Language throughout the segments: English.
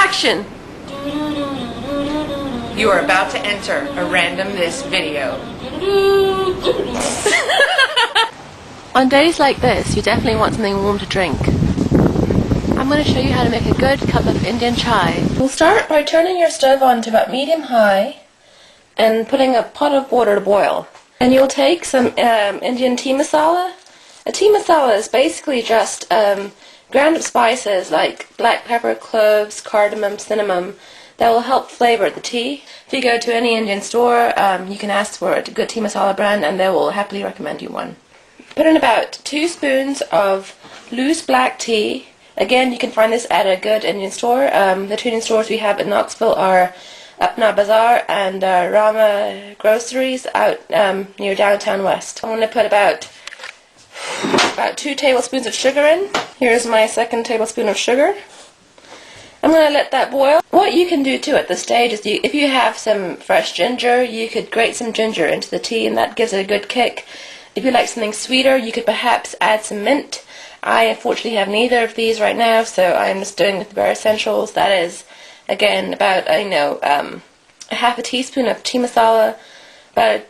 Action! You are about to enter a randomness video. On days like this, you definitely want something warm to drink. I'm going to show you how to make a good cup of Indian chai. We'll start by turning your stove on to about medium-high and putting a pot of water to boil. And you'll take some Indian tea masala. A tea masala is basically just ground up spices like black pepper, cloves, cardamom, cinnamon that will help flavor the tea. If you go to any Indian store, you can ask for a good tea masala brand and they will happily recommend you one. Put in about 2 spoons of loose black tea. Again, you can find this at a good Indian store. The 2 Indian stores we have in Knoxville are Apna Bazaar and Rama Groceries out near downtown west. I'm going to put about 2 tablespoons of sugar in. Here's my 2nd tablespoon of sugar. I'm going to let that boil. What you can do too at this stage is if you have some fresh ginger, you could grate some ginger into the tea and that gives it a good kick. If you like something sweeter, you could perhaps add some mint. I unfortunately have neither of these right now, so I'm just doing with the bare essentials. That is, again, about a half a teaspoon of tea masala, about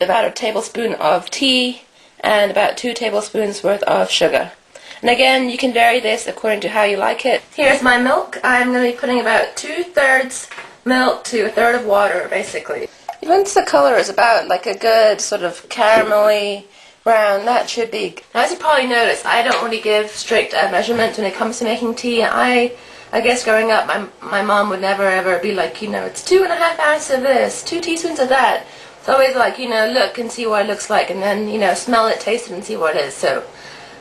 a tablespoon of tea, and about 2 tablespoons worth of sugar. And again, you can vary this according to how you like it. Here's my milk. I'm going to be putting about 2/3 milk to 1/3 of water, basically. Once the color is about like a good sort of caramelly brown, that should be. As you probably noticed, I don't really give strict measurements when it comes to making tea. I guess growing up, my mom would never ever be like, it's 2.5 ounces of this, 2 teaspoons of that. It's always like, look and see what it looks like, and then, smell it, taste it, and see what it is. So,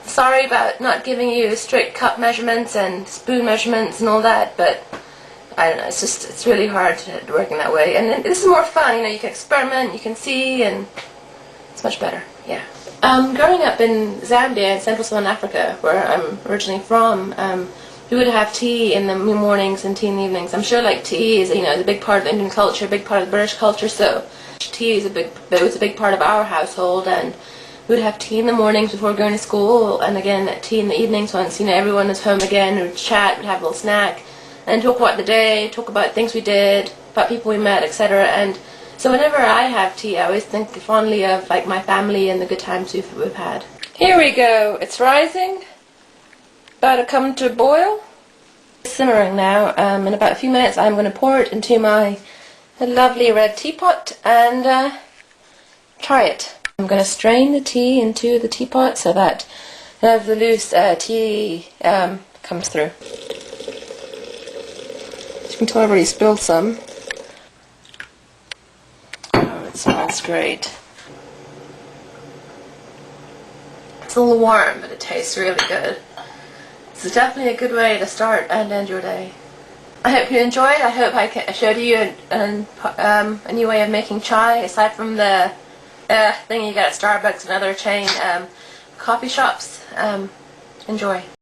sorry about not giving you strict cup measurements and spoon measurements and all that, but I don't know, it's really hard to work in that way. And this is more fun, you can experiment, you can see, and it's much better, yeah. Growing up in Zambia in Central Southern Africa, where I'm originally from, we would have tea in the mornings and tea in the evenings. I'm sure tea is, a big part of Indian culture, a big part of the British culture, so tea is was a big part of our household, and we would have tea in the mornings before going to school, and again tea in the evenings once, everyone was home again, we'd chat, we'd have a little snack, and talk about the day, talk about things we did, about people we met, etc. And so whenever I have tea, I always think fondly of my family and the good times we've had. Here we go. It's rising. About to come to a boil. It's simmering now. In about a few minutes, I'm going to pour it into my lovely red teapot and try it. I'm going to strain the tea into the teapot so that none of the loose tea comes through. As you can tell, I've already spilled some. It smells great. It's a little warm, but it tastes really good. It's definitely a good way to start and end your day. I hope you enjoyed. I hope I showed you a new way of making chai, aside from the thing you get at Starbucks and other chain coffee shops. Enjoy.